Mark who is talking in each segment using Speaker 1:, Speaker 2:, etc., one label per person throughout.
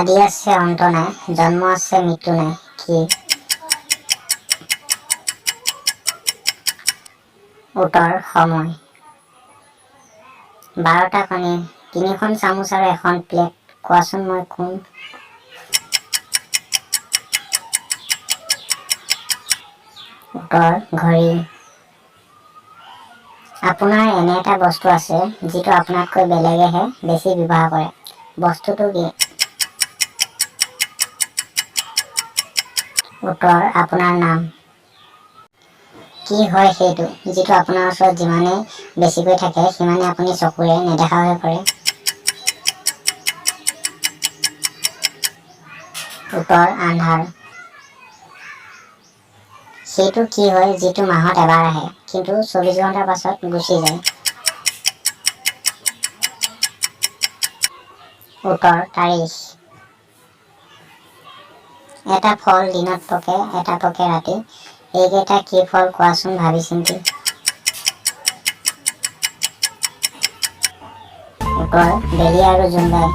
Speaker 1: আদি আছে অন্ত নাই, জন্ম আছে মৃত্যু নাই, কি? উত্তৰ সময়। 12টা কণী, 3খন চামুচ আৰু 1খন প্লেট, কোৱাচোন মই কোন? উত্তৰ ঘড়ী। আপোনাৰ এনে এটা বস্তু আছে যিটো আপোনাতকৈ বেলেগেহে বেছি ব্যৱহাৰ কৰে, বস্তুটো কি? উত্তৰ আপোনাৰ নাম। কি হয় সেইটো যিটো আপোনাৰ ওচৰত যিমানেই বেছিকৈ থাকে সিমানে আপুনি চকুৰে নেদেখা হৈ পৰে? উত্তৰ আন্ধাৰ। সেইটো কি হয় যিটো মাহত এবাৰ আহে কিন্তু 24 ঘণ্টাৰ পাছত গুচি যায়? উত্তৰ তাৰিখ। এটা ফল দিনত পকে, এটা পকে ৰাতি, এইকেইটা কি ফল কোৱাচোন ভাবি চিন্তি? উত্তৰ বেলি আৰু জোনবাই।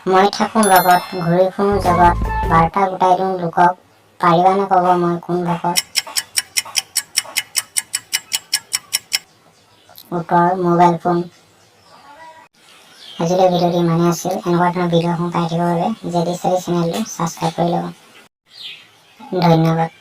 Speaker 1: মই থাকোঁ লগত, ঘূৰি ফুৰো জগত, বাৰ্তা গোটাই দিওঁ লোকক, পাৰিবানে ক'ব মই কোন ভকত? উত্তৰ মোবাইল ফোন। আজিলৈ ভিডিঅ'টো ইমানেই আছিল। এনেকুৱা ধৰণৰ ভিডিঅ'সমূহ পাই থাকিবৰ বাবে জেডি চেনেলটো ছাবস্ক্ৰাইব কৰি ল'ব। ধন্যবাদ।